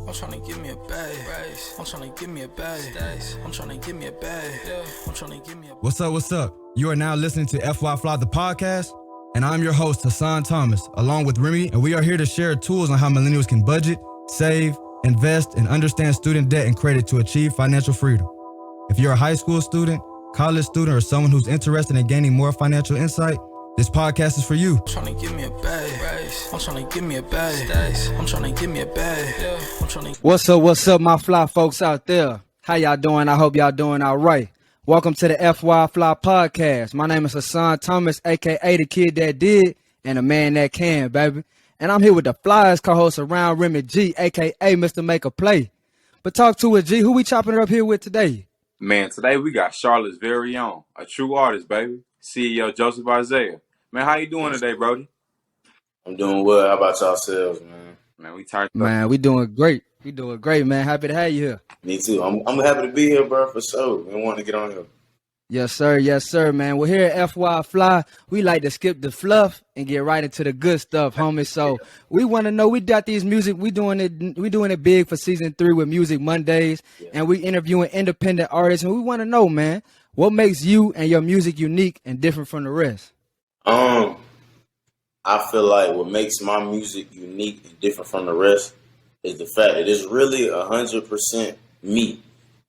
I'm tryna give me a bag. I'm tryna give me a bag. I'm tryna give me a bag. I'm tryna give me a bag. What's up? You are now listening to FYI FLI, the podcast, and I'm your host, Hassan Thomas, along with Remy, and we are here to share tools on how millennials can budget, save, invest, and understand student debt and credit to achieve financial freedom. If you're a high school student, college student, or someone who's interested in gaining more financial insight, this podcast is for you. I'm tryna give me a bag. I'm tryna give me a bag. I'm tryna give me a bag. I'm tryna. What's up, my fly folks out there? How y'all doing? I hope y'all doing all right. Welcome to the FYI FLI podcast. My name is Hassan Thomas, AKA the kid that did and the man that can, baby. And I'm here with the Flyers co-host around Remy G, AKA Mr. Make a Play. But talk to it, G. Who we chopping it up here with today? Man, today we got Charlotte's very own, a true artist, baby. CEOJoseph Isaiah. Man, how you doing today, Brody? I'm doing well. How about yourselves, man? Man, we tired. Man, we doing great. We doing great, man. Happy to have you here. Me too. I'm happy to be here, bro, for sure. We want to get on here. Yes, sir, man. Well, here at FYI FLI, we like to skip the fluff and get right into the good stuff, homie. So we want to know, we got these music, we doing it big for season 3 with Music Mondays, and we interviewing independent artists, and we want to know, man, what makes you and your music unique and different from the rest? I feel like what makes my music unique and different from the rest is the fact that it's really 100% me.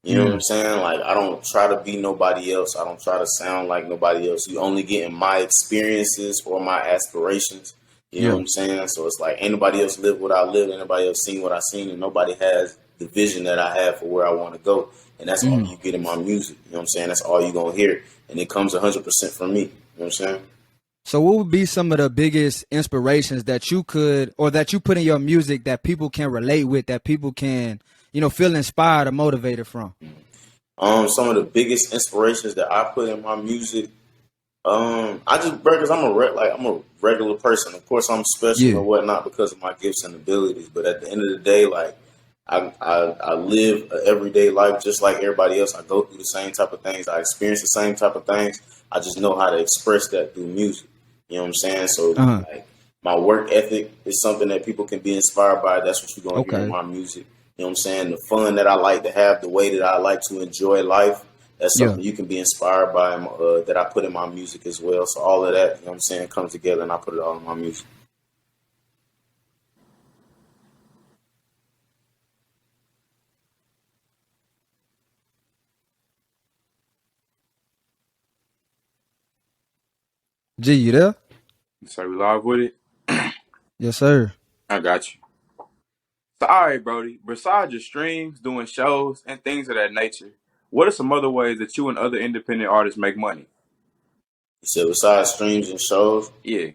You know what I'm saying? Like, I don't try to be nobody else. I don't try to sound like nobody else. You only getting my experiences or my aspirations. You know what I'm saying? So it's like, ain't nobody else live what I live, ain't nobody else seen what I seen, and nobody has the vision that I have for where I want to go. And that's all you get in my music. You know what I'm saying? That's all you're going to hear. And it comes 100% from me. You know what I'm saying? So what would be some of the biggest inspirations that you could, or that you put in your music that people can relate with, that people can, feel inspired or motivated from? Some of the biggest inspirations that I put in my music, because I'm a regular person. Of course, I'm special and whatnot because of my gifts and abilities. But at the end of the day, like, I live an everyday life just like everybody else. I go through the same type of things. I experience the same type of things. I just know how to express that through music. You know what I'm saying? So like, my work ethic is something that people can be inspired by. That's what you're going to hear in my music. You know what I'm saying? The fun that I like to have, the way that I like to enjoy life, that's something you can be inspired by, that I put in my music as well. So all of that, you know what I'm saying, comes together and I put it all in my music. G, you there? So we live with it? Yes, sir. I got you. So, all right, Brody, besides your streams, doing shows, and things of that nature, what are some other ways that you and other independent artists make money? You said besides streams and shows? Yeah.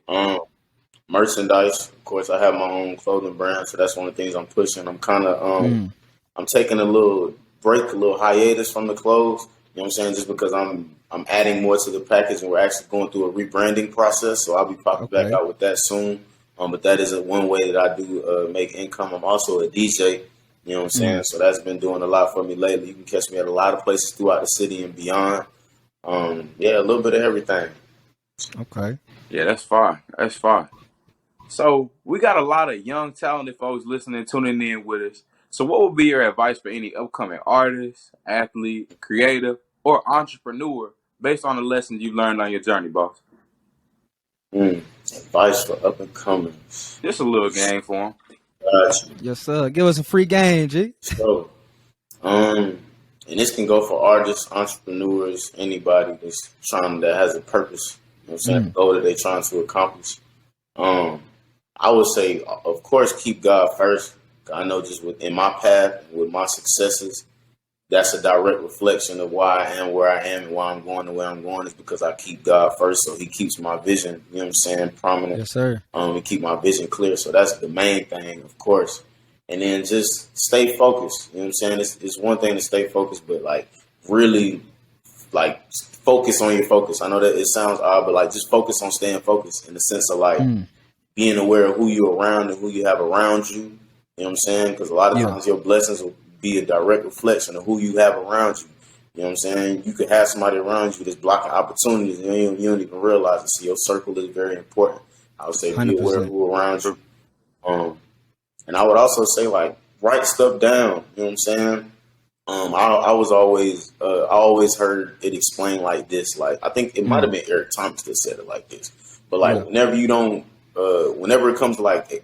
Merchandise. Of course, I have my own clothing brand, so that's one of the things I'm pushing. I'm kind of, I'm taking a little break, a little hiatus from the clothes. You know what I'm saying? Just because I'm adding more to the package, and we're actually going through a rebranding process. So I'll be popping back out with that soon. But that is one way that I do make income. I'm also a DJ. You know what I'm saying? So that's been doing a lot for me lately. You can catch me at a lot of places throughout the city and beyond. A little bit of everything. Okay. Yeah, that's fine. That's fine. So we got a lot of young, talented folks listening, tuning in with us. So what would be your advice for any upcoming artist, athlete, creative, or entrepreneur based on the lessons you learned on your journey, boss? Advice for up and comers. Just a little game for them. Gotcha. Yes, sir. Give us a free game, G. So, and this can go for artists, entrepreneurs, anybody that has a purpose. You know what I'm saying? A goal that they're trying to accomplish. I would say, of course, keep God first. I know just within my path, with my successes, that's a direct reflection of why I am where I am and why I'm going the way I'm going is because I keep God first. So he keeps my vision, you know what I'm saying, prominent. Yes, sir. And keep my vision clear. So that's the main thing, of course. And then just stay focused. You know what I'm saying? It's one thing to stay focused, but like really like focus on your focus. I know that it sounds odd, but like just focus on staying focused in the sense of like being aware of who you're around and who you have around you. You know what I'm saying? Because a lot of times your blessings will be a direct reflection of who you have around you. You know what I'm saying? You could have somebody around you that's blocking opportunities and you don't even realize it. So your circle is very important. I would say 100%. Be aware of who around you. And I would also say, like, write stuff down. You know what I'm saying? I was always, I always heard it explained like this. Like, I think it might have been Eric Thomas that said it like this. But like, whenever you don't, whenever it comes to like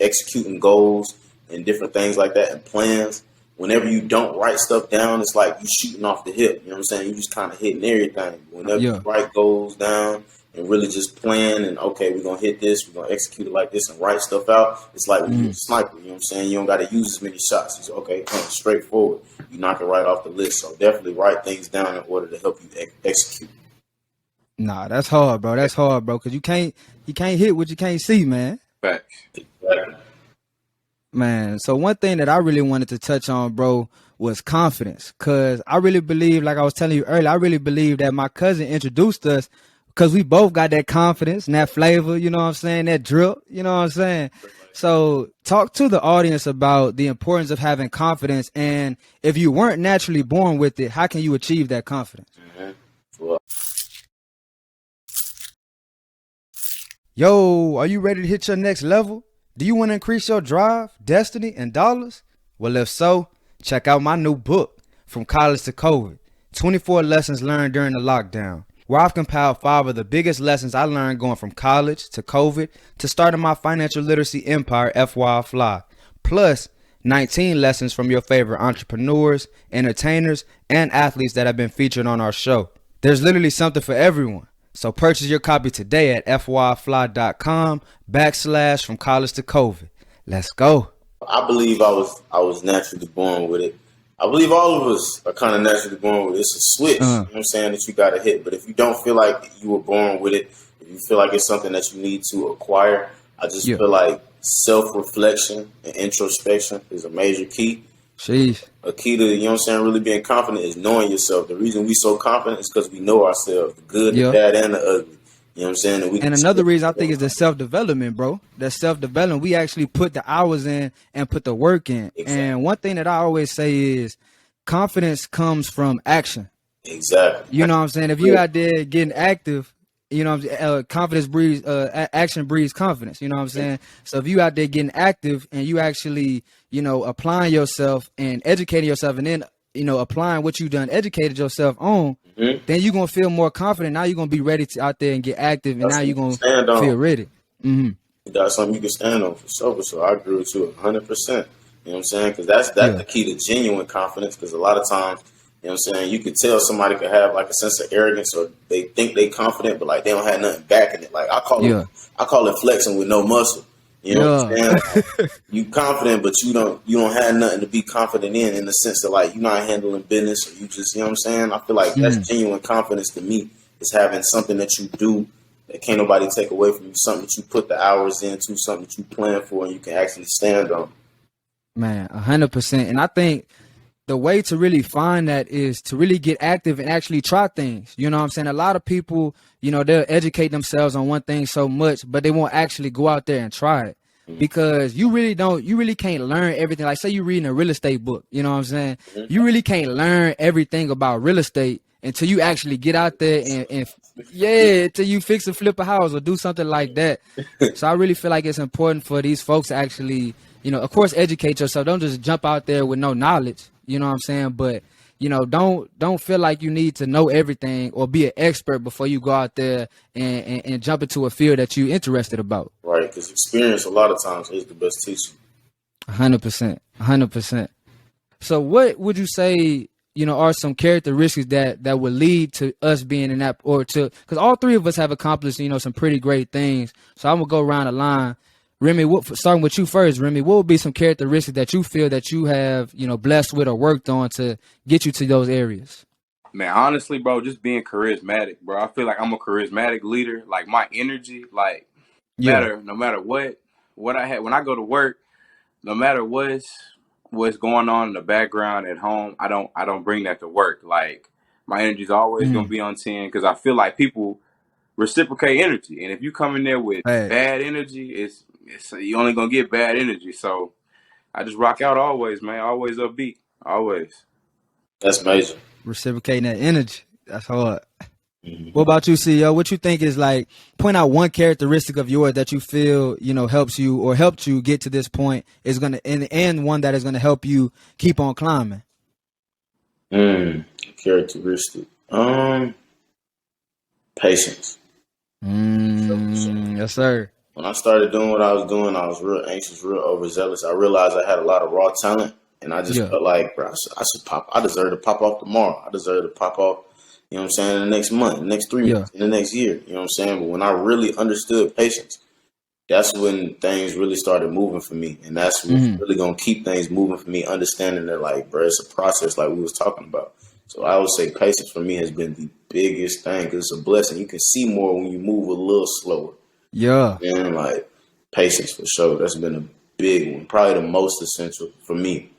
executing goals and different things like that and plans, whenever you don't write stuff down, it's like you shooting off the hip. You know what I'm saying? You just kind of hitting everything. Whenever you write goals down and really just plan and, okay, we're going to hit this, we're going to execute it like this and write stuff out, it's like when you're a sniper, you know what I'm saying? You don't got to use as many shots. It's okay, straightforward. You knock it right off the list. So definitely write things down in order to help you execute. Nah, that's hard, bro. That's hard, bro, because you can't hit what you can't see, man. Facts. Exactly. Man, so one thing that I really wanted to touch on, bro, was confidence. Because I really believe, like I was telling you earlier, I really believe that my cousin introduced us because we both got that confidence and that flavor, you know what I'm saying, that drip, you know what I'm saying? So talk to the audience about the importance of having confidence, and if you weren't naturally born with it, how can you achieve that confidence? Well, Yo, are you ready to hit your next level? Do you want to increase your drive, destiny, and dollars? Well, if so, check out my new book, From College to COVID, 24 Lessons Learned During the Lockdown, where I've compiled 5 of the biggest lessons I learned going from college to COVID to starting my financial literacy empire, FYI FLI, plus 19 lessons from your favorite entrepreneurs, entertainers, and athletes that have been featured on our show. There's literally something for everyone. So purchase your copy today at FYIFly.com/From College to COVID. Let's go. I believe I was naturally born with it. I believe all of us are kind of naturally born with it. It's a switch, you know what I'm saying, that you got to hit. But if you don't feel like you were born with it, if you feel like it's something that you need to acquire, I just feel like self-reflection and introspection is a major key. Sheesh. A key to, you know what I'm saying, really being confident is knowing yourself. The reason we so confident is because we know ourselves, the good, the bad, and the ugly. You know what I'm saying? And another reason I think is the self-development, bro. That self-development, we actually put the hours in and put the work in. Exactly. And one thing that I always say is confidence comes from action. Exactly. You know what I'm saying? If you out there getting active, you know what I'm saying? Confidence breeds, action breeds confidence. You know what I'm saying? So if you out there getting active and you actually, you know, applying yourself and educating yourself and then, you know, applying what you done educated yourself on, then you're going to feel more confident. Now you're going to be ready to out there and get active, and now you're going to feel ready. That's something you can stand on for sure. So I agree with you 100%. You know what I'm saying? Because that's the key to genuine confidence, because a lot of times, you know what I'm saying, you can tell somebody could have like a sense of arrogance, or they think they confident, but like they don't have nothing backing it. Like I call it flexing with no muscle. You know what I'm saying? Like, you confident, but you don't have nothing to be confident in the sense that like you're not handling business, or you just, you know what I'm saying? I feel like that's genuine confidence to me, is having something that you do that can't nobody take away from you, something that you put the hours into, something that you plan for and you can actually stand on. Man, 100%. And I think the way to really find that is to really get active and actually try things. You know what I'm saying? A lot of people, you know, they'll educate themselves on one thing so much, but they won't actually go out there and try it. Because you really can't learn everything. Like say you're reading a real estate book, you know what I'm saying? You really can't learn everything about real estate until you actually get out there and until you fix or flip a house or do something like that. So I really feel like it's important for these folks to actually, you know, of course, educate yourself. Don't just jump out there with no knowledge. You know what I'm saying? But, you know, don't feel like you need to know everything or be an expert before you go out there and jump into a field that you're interested about. Right, because experience a lot of times is the best teacher. 100%. 100%. So what would you say, you know, are some characteristics that would lead to us being in that, or to, because all three of us have accomplished, you know, some pretty great things. So I'm going to go around the line. Remy, starting with you first, Remy, what would be some characteristics that you feel that you have, you know, blessed with or worked on to get you to those areas? Man, honestly, bro, just being charismatic, bro. I feel like I'm a charismatic leader. Like my energy, like no matter what I have when I go to work, no matter what's going on in the background at home, I don't bring that to work. Like my energy's always gonna be on 10, because I feel like people reciprocate energy, and if you come in there with bad energy, it's you only gonna get bad energy. So I just rock out always, man. Always upbeat, always. That's amazing. Reciprocating that energy, that's hard. What about you, CEO? What you think is like, point out one characteristic of yours that you feel, helps you or helped you get to this point is going to, and one that is going to help you keep on climbing. Characteristic. Patience. Yes, sir. When I started doing what I was doing, I was real anxious, real overzealous. I realized I had a lot of raw talent, and I just felt like, bro, I should pop. I deserve to pop off tomorrow. I deserve to pop off, you know what I'm saying, in the next month, the next 3 months, in the next year. You know what I'm saying? But when I really understood patience, that's when things really started moving for me. And that's what's really going to keep things moving for me, understanding that, like, bro, it's a process like we was talking about. So I would say patience for me has been the biggest thing because it's a blessing. You can see more when you move a little slower. Yeah. And, like, patience for sure. That's been a big one. Probably the most essential for me.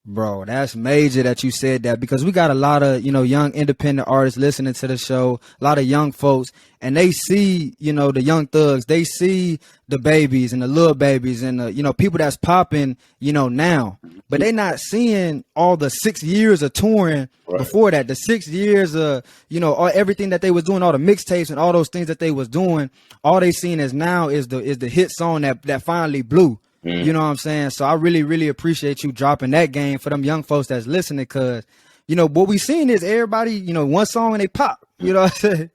Bro, that's major that you said that, because we got a lot of, young independent artists listening to the show, a lot of young folks, and they see, the young thugs, they see the babies and the little babies and the, people that's popping, now, but they not seeing all the 6 years of touring before that, the 6 years of, all everything that they was doing, all the mixtapes and all those things that they was doing. All they seeing is now is the hit song that finally blew. You know what I'm saying? So I really, really appreciate you dropping that game for them young folks that's listening, because, what we seeing is everybody, one song and they pop. You know what I'm saying?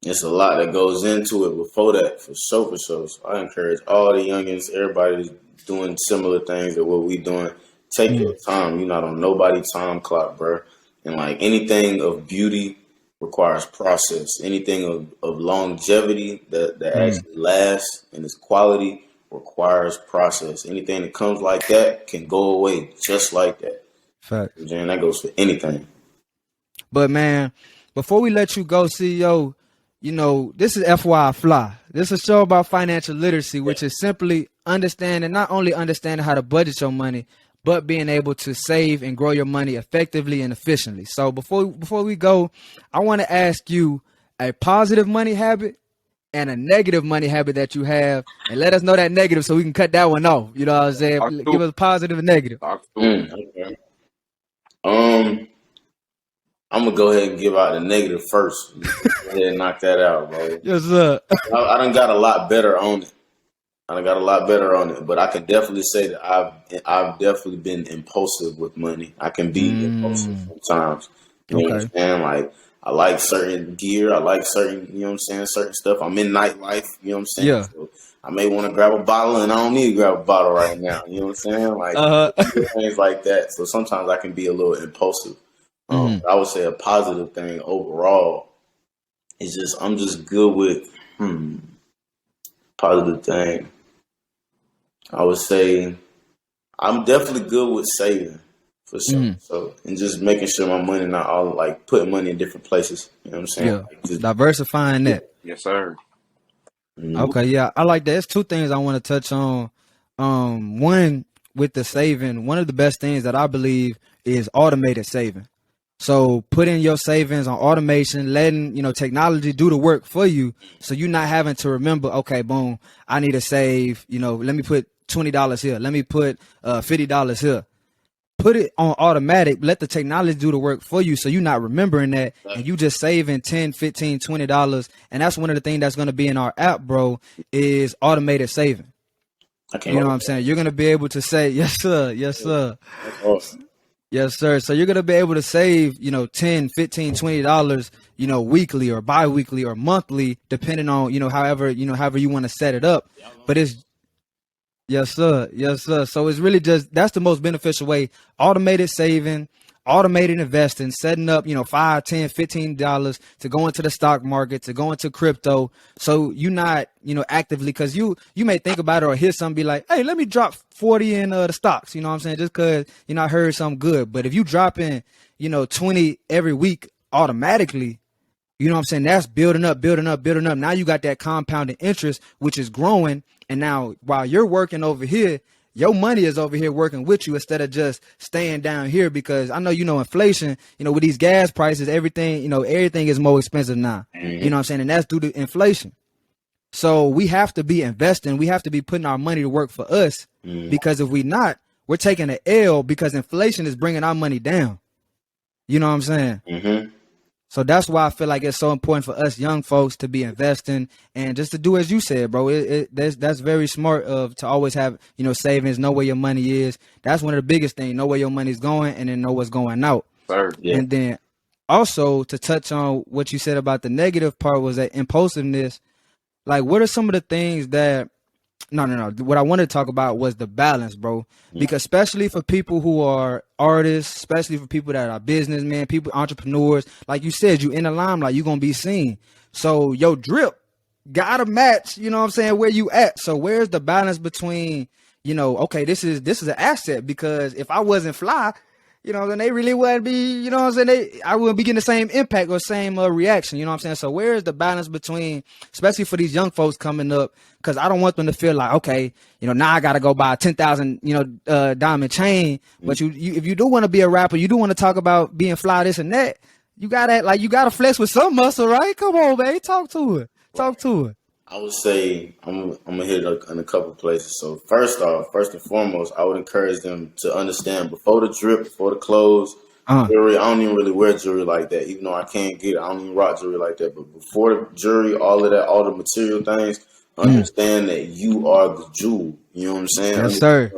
It's a lot that goes into it before that, for sure, for sure. So I encourage all the youngins, everybody doing similar things that what we doing. Take your time. You're not on nobody's time clock, bro. And, like, anything of beauty requires process. Anything of longevity that actually lasts and is quality requires process. Anything that comes like that can go away just like that. Fact. And that goes for anything. But, man, before we let you go, CEO, this is FYI FLI. This is a show about financial literacy, which is simply not only understanding how to budget your money, but being able to save and grow your money effectively and efficiently. So before we go, I want to ask you a positive money habit and a negative money habit that you have, and let us know that negative so we can cut that one off. You know what I'm saying? Give us a positive and negative. Okay. I'm gonna go ahead and give out the negative first. Go ahead and knock that out, bro. Yes, sir. I done got a lot better on it. But I can definitely say that I've definitely been impulsive with money. I can be impulsive sometimes. You know what I'm saying? Like, I like certain gear. I like certain, certain stuff. I'm in nightlife. You know what I'm saying? Yeah. So I may want to grab a bottle, and I don't need to grab a bottle right now. You know what I'm saying? Like, things like that. So sometimes I can be a little impulsive. I would say a positive thing overall is just I'm just good with positive thing. I would say I'm definitely good with saving. For sure. So, and just making sure my money not all, like, putting money in different places. You know what I'm saying? Yeah. Like, just diversifying that. Yes, sir. Okay, yeah, I like that. There's two things I want to touch on. One, with the saving, one of the best things that I believe is automated saving. So putting your savings on automation, letting, technology do the work for you, so you're not having to remember, okay, boom, I need to save, let me put $20 here. Let me put $50 here. Put it on automatic, let the technology do the work for you, so you're not remembering that, and you just saving $10, $15, $20. And that's one of the things that's going to be in our app, bro, is automated saving. You know what I'm saying? You're going to be able to say, yes, sir. Yes, sir. That's awesome. Yes, sir. So you're going to be able to save, $10, $15, $20, weekly or bi-weekly or monthly, depending on, however you want to set it up. But it's, yes, sir. Yes, sir. So it's really just, that's the most beneficial way. Automated saving, automated investing, setting up, $5, $10, $15 to go into the stock market, to go into crypto. So you're not, actively, because you may think about it or hear something be like, hey, let me drop 40 in the stocks. You know what I'm saying? Just because, I heard something good. But if you drop in, 20 every week automatically, you know what I'm saying? That's building up. Now you got that compounding interest, which is growing. And now while you're working over here, your money is over here working with you instead of just staying down here, because I know, inflation, with these gas prices, everything, everything is more expensive now. You know what I'm saying? And that's due to inflation. So we have to be investing. We have to be putting our money to work for us, because if we not, we're taking an L, because inflation is bringing our money down. You know what I'm saying? So that's why I feel like it's so important for us young folks to be investing and just to do as you said, bro. That's very smart to always have, savings, know where your money is. That's one of the biggest things. Know where your money's going and then know what's going out. Sir, yeah. And then also to touch on what you said about the negative part was that impulsiveness. Like, what are some of the things that No. What I want to talk about was the balance, bro. Because especially for people who are artists, especially for people that are businessmen, people, entrepreneurs, like you said, you in the limelight, you're going to be seen. So your drip gotta match, you know what I'm saying, where you at. So where's the balance between, okay, this is an asset, because if I wasn't fly, then they really wouldn't be, I wouldn't be getting the same impact or same reaction, you know what I'm saying? So where is the balance between, especially for these young folks coming up, because I don't want them to feel like, okay, now I got to go buy a 10,000, diamond chain. But if you do want to be a rapper, you do want to talk about being fly, this and that, you got to flex with some muscle, right? Come on, man. Talk to it. I would say I'm gonna hit it in a couple places. So first and foremost, I would encourage them to understand before the drip, before the clothes, jewelry. I don't even really wear jewelry like that, even though I can't get it. I don't even rock jewelry like that. But before the jewelry, all of that, all the material things, understand that you are the jewel. You know what I'm saying? Yes, sir.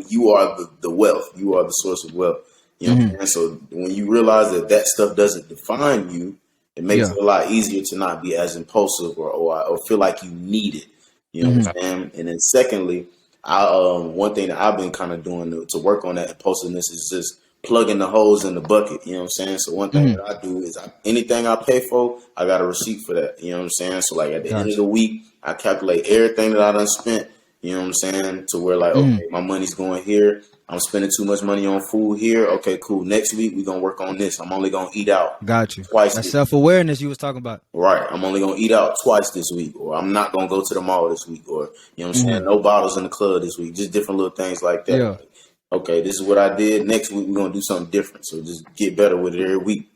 You are the wealth. You are the source of wealth. You know what I'm saying? So when you realize that stuff doesn't define you, it makes it a lot easier to not be as impulsive or feel like you need it. You know what I'm saying? And then secondly, one thing that I've been kind of doing to work on that impulsiveness is just plugging the holes in the bucket. You know what I'm saying? So one thing that I do is anything I pay for, I got a receipt for that. You know what I'm saying? So like at the end of the week, I calculate everything that I done spent. You know what I'm saying? To where like, okay, my money's going here. I'm spending too much money on food here. Okay, cool. Next week, we're going to work on this. I'm only going to eat out twice. That self-awareness you was talking about. Right. I'm only going to eat out twice this week, or I'm not going to go to the mall this week, or, you know what I'm saying? No bottles in the club this week. Just different little things like that. Like, okay, this is what I did. Next week, we're going to do something different. So just get better with it every week.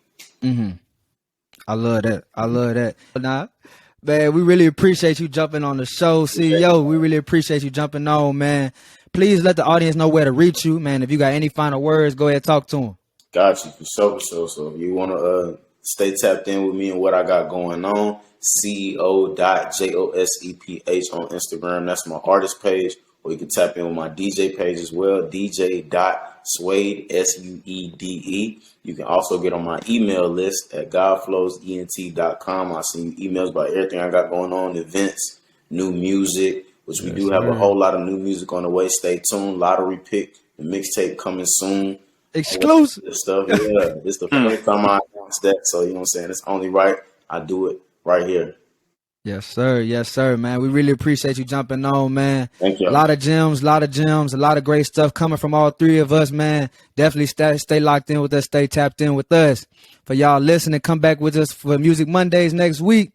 I love that. Nah, man, we really appreciate you jumping on the show, CEO. We really appreciate you jumping on, man. Please let the audience know where to reach you, man. If you got any final words, go ahead and talk to them. Got you, for sure. So if you want to stay tapped in with me and what I got going on, CEO.JOSEPH on Instagram. That's my artist page. Or you can tap in with my DJ page as well, DJ.Suede, SUEDE. You can also get on my email list at godflowsent.com. I'll send you emails about everything I got going on, events, new music, which we do have a whole lot of new music on the way. Stay tuned. Lottery pick, the mixtape coming soon. Exclusive stuff. Yeah, it's the first time I announced that. So, you know what I'm saying? It's only right I do it right here. Yes, sir, man. We really appreciate you jumping on, man. Thank you. A lot of gems, a lot of great stuff coming from all three of us, man. Definitely stay locked in with us, stay tapped in with us. For y'all listening, come back with us for Music Mondays next week.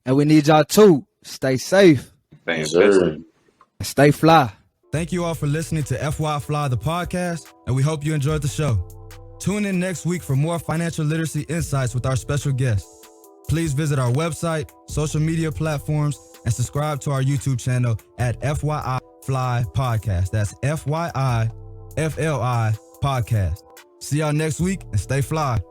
And we need y'all to stay safe. Thanks, sir. Stay fly. Thank you all for listening to FYI FLI, the podcast, and we hope you enjoyed the show. Tune in next week for more financial literacy insights with our special guests. Please visit our website, social media platforms, and subscribe to our YouTube channel at FYI FLI Podcast. That's FYI FLI Podcast. See y'all next week and stay fly.